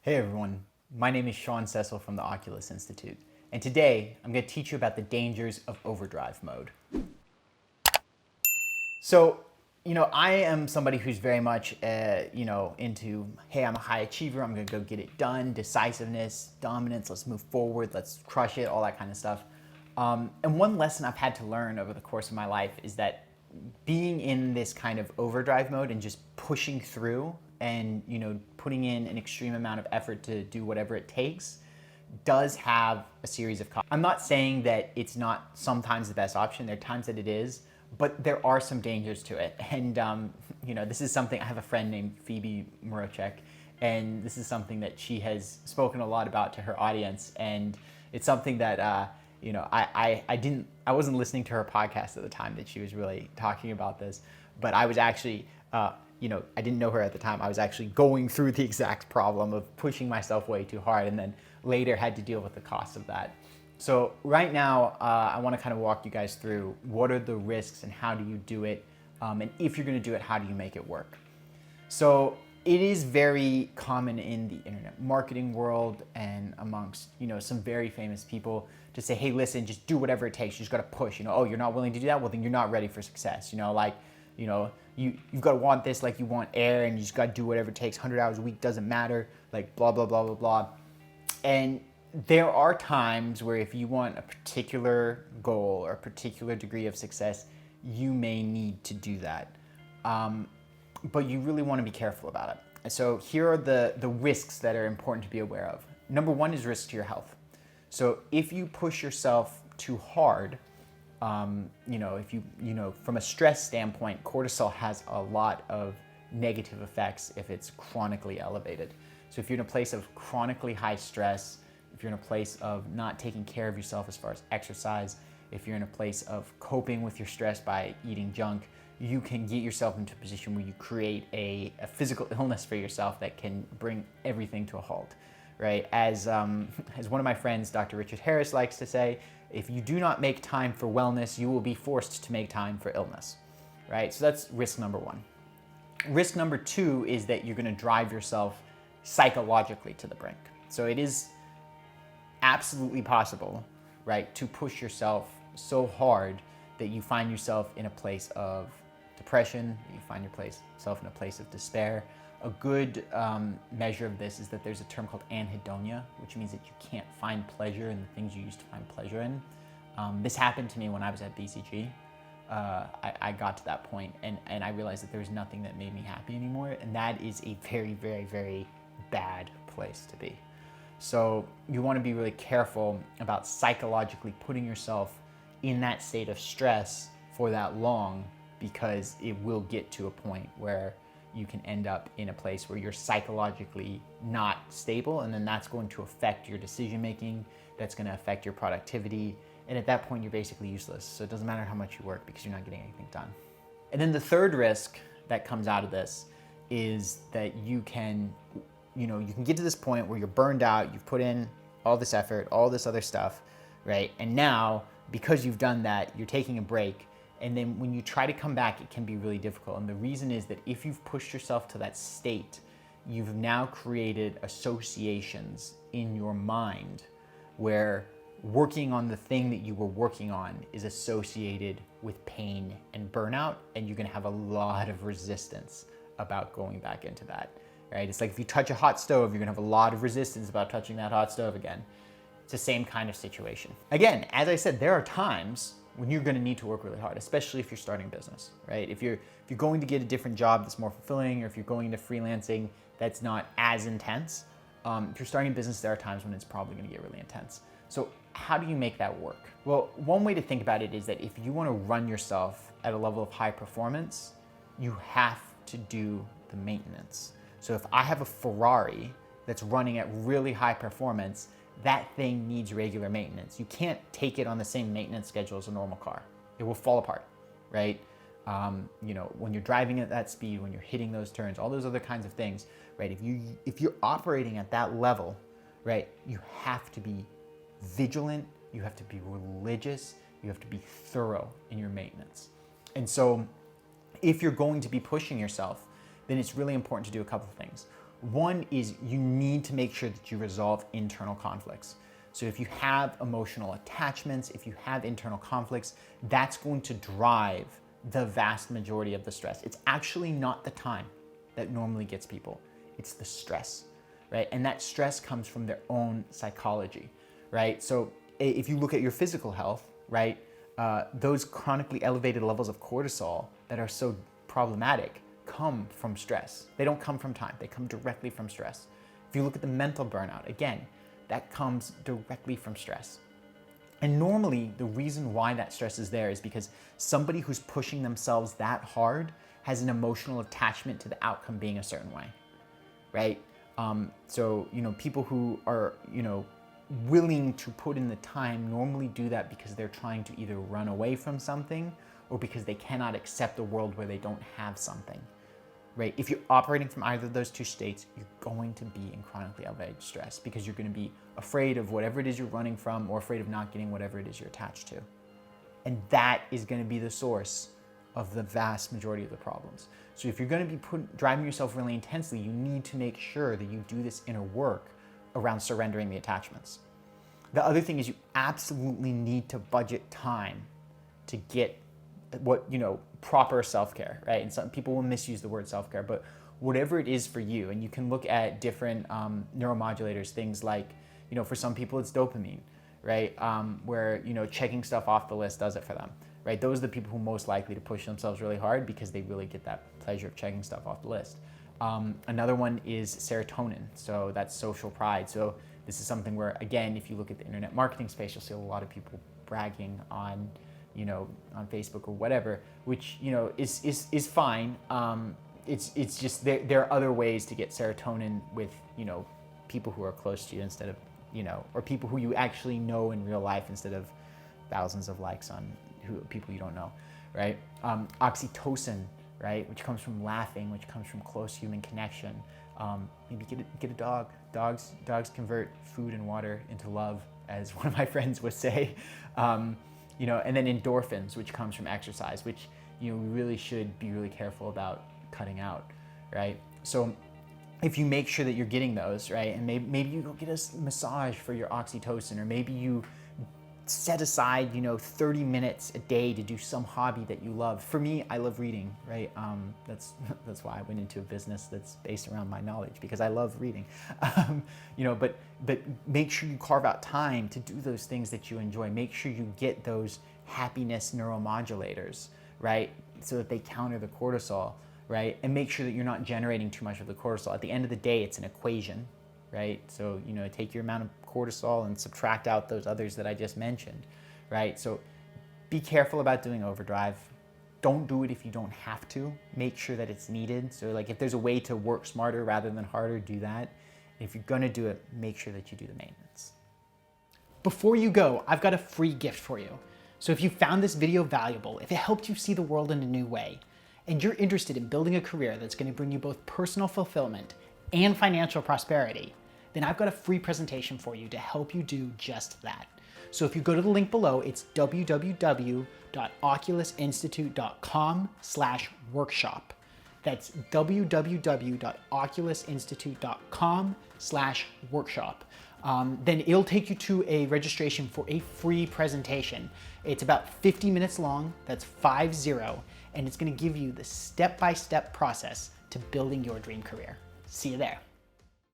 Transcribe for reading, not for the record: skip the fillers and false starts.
Hey everyone, my name is Sean Cecil from the Oculus Institute, and today I'm going to teach you about the dangers of overdrive mode. So, I am somebody who's very much, into, hey, I'm a high achiever, I'm going to go get it done, decisiveness, dominance, let's move forward, let's crush it, all that kind of stuff. And one lesson I've had to learn over the course of my life is that being in this kind of overdrive mode and just pushing through and putting in an extreme amount of effort to do whatever it takes does have a series of costs. I'm not saying that it's not sometimes the best option. There are times that it is, but there are some dangers to it. And this is something, I have a friend named Phoebe Morochek, and this is something that she has spoken a lot about to her audience. And it's something that I wasn't listening to her podcast at the time that she was really talking about this, but I was actually I didn't know her at the time. I was actually going through the exact problem of pushing myself way too hard, and then later had to deal with the cost of that. So right now, I want to kind of walk you guys through what are the risks and how do you do it, and if you're going to do it, how do you make it work? So it is very common in the internet marketing world and amongst some very famous people to say, hey, listen, just do whatever it takes. You just got to push. Oh, you're not willing to do that? Well, then you're not ready for success. You've got to want this like you want air, and you just got to do whatever it takes. 100 hours a week doesn't matter. Like blah blah blah blah blah. And there are times where if you want a particular goal or a particular degree of success, you may need to do that. But you really want to be careful about it. And so here are the risks that are important to be aware of. Number one is risk to your health. So if you push yourself too hard, if you from a stress standpoint, cortisol has a lot of negative effects if it's chronically elevated. So if you're in a place of chronically high stress, if you're in a place of not taking care of yourself as far as exercise, if you're in a place of coping with your stress by eating junk, you can get yourself into a position where you create a physical illness for yourself that can bring everything to a halt, right? As one of my friends, Dr. Richard Harris, likes to say, if you do not make time for wellness, you will be forced to make time for illness, right? So that's risk number one. Risk number two is that you're going to drive yourself psychologically to the brink. So it is absolutely possible, right, to push yourself so hard that you find yourself in a place of depression, that you find yourself in a place of despair. A good measure of this is that there's a term called anhedonia, which means that you can't find pleasure in the things you used to find pleasure in. This happened to me when I was at BCG. I got to that point and I realized that there was nothing that made me happy anymore, and that is a very, very, very bad place to be. So you want to be really careful about psychologically putting yourself in that state of stress for that long, because it will get to a point where you can end up in a place where you're psychologically not stable, and then that's going to affect your decision making, that's going to affect your productivity, and at that point you're basically useless. So it doesn't matter how much you work because you're not getting anything done. And then the third risk that comes out of this is that you can get to this point where you're burned out, you've put in all this effort, all this other stuff, right? And now, because you've done that, you're taking a break. And then when you try to come back, it can be really difficult. And the reason is that if you've pushed yourself to that state, you've now created associations in your mind where working on the thing that you were working on is associated with pain and burnout, and you're gonna have a lot of resistance about going back into that, right? It's like if you touch a hot stove, you're gonna have a lot of resistance about touching that hot stove again. It's the same kind of situation. Again, as I said, there are times when you're going to need to work really hard, especially if you're starting a business, right? If you're going to get a different job that's more fulfilling, or if you're going into freelancing that's not as intense, if you're starting a business, there are times when it's probably going to get really intense. So how do you make that work? Well, one way to think about it is that if you want to run yourself at a level of high performance, you have to do the maintenance. So if I have a Ferrari that's running at really high performance, that thing needs regular maintenance. You can't take it on the same maintenance schedule as a normal car. It will fall apart, right? When you're driving at that speed, when you're hitting those turns, all those other kinds of things, right? If you're operating at that level, right, you have to be vigilant, you have to be religious, you have to be thorough in your maintenance. And so if you're going to be pushing yourself, then it's really important to do a couple of things. One is you need to make sure that you resolve internal conflicts. So if you have emotional attachments, if you have internal conflicts, that's going to drive the vast majority of the stress. It's actually not the time that normally gets people. It's the stress, right? And that stress comes from their own psychology, right? So if you look at your physical health, right, those chronically elevated levels of cortisol that are so problematic come from stress. They don't come from time. They come directly from stress. If you look at the mental burnout, again, that comes directly from stress. And normally the reason why that stress is there is because somebody who's pushing themselves that hard has an emotional attachment to the outcome being a certain way, right? So, people who are, willing to put in the time normally do that because they're trying to either run away from something or because they cannot accept a world where they don't have something, right? If you're operating from either of those two states, you're going to be in chronically elevated stress because you're going to be afraid of whatever it is you're running from or afraid of not getting whatever it is you're attached to. And that is going to be the source of the vast majority of the problems. So if you're going to be driving yourself really intensely, you need to make sure that you do this inner work around surrendering the attachments. The other thing is you absolutely need to budget time to get proper self-care, right? And some people will misuse the word self-care, but whatever it is for you, and you can look at different neuromodulators, things like, for some people it's dopamine, right? Where, checking stuff off the list does it for them, right? Those are the people who are most likely to push themselves really hard because they really get that pleasure of checking stuff off the list. Another one is serotonin. So that's social pride. So this is something where, again, if you look at the internet marketing space, you'll see a lot of people bragging on, on Facebook or whatever, which, is fine. It's just there are other ways to get serotonin with, people who are close to you instead of, or people who you actually know in real life instead of thousands of likes on people you don't know, right? Oxytocin, right, which comes from laughing, which comes from close human connection. Maybe get a dog. Dogs convert food and water into love, as one of my friends would say. And then endorphins, which comes from exercise, which we really should be really careful about cutting out, right? So if you make sure that you're getting those, right, and maybe you go get a massage for your oxytocin, or maybe you set aside 30 minutes a day to do some hobby that you love. For me, I love reading, right? That's why I went into a business that's based around my knowledge, because I love reading. But make sure you carve out time to do those things that you enjoy. Make sure you get those happiness neuromodulators, right, so that they counter the cortisol, right? And make sure that you're not generating too much of the cortisol. At the end of the day, it's an equation, right? So, take your amount of cortisol and subtract out those others that I just mentioned, right? So be careful about doing overdrive. Don't do it if you don't have to. Make sure that it's needed. So like if there's a way to work smarter rather than harder, do that. If you're gonna do it, make sure that you do the maintenance. Before you go, I've got a free gift for you. So if you found this video valuable, if it helped you see the world in a new way, and you're interested in building a career that's gonna bring you both personal fulfillment and financial prosperity, then I've got a free presentation for you to help you do just that. So if you go to the link below, it's www.oculusinstitute.com/workshop. That's www.oculusinstitute.com/workshop. Then it'll take you to a registration for a free presentation. It's about 50 minutes long, that's 50, and it's gonna give you the step-by-step process to building your dream career. See you there.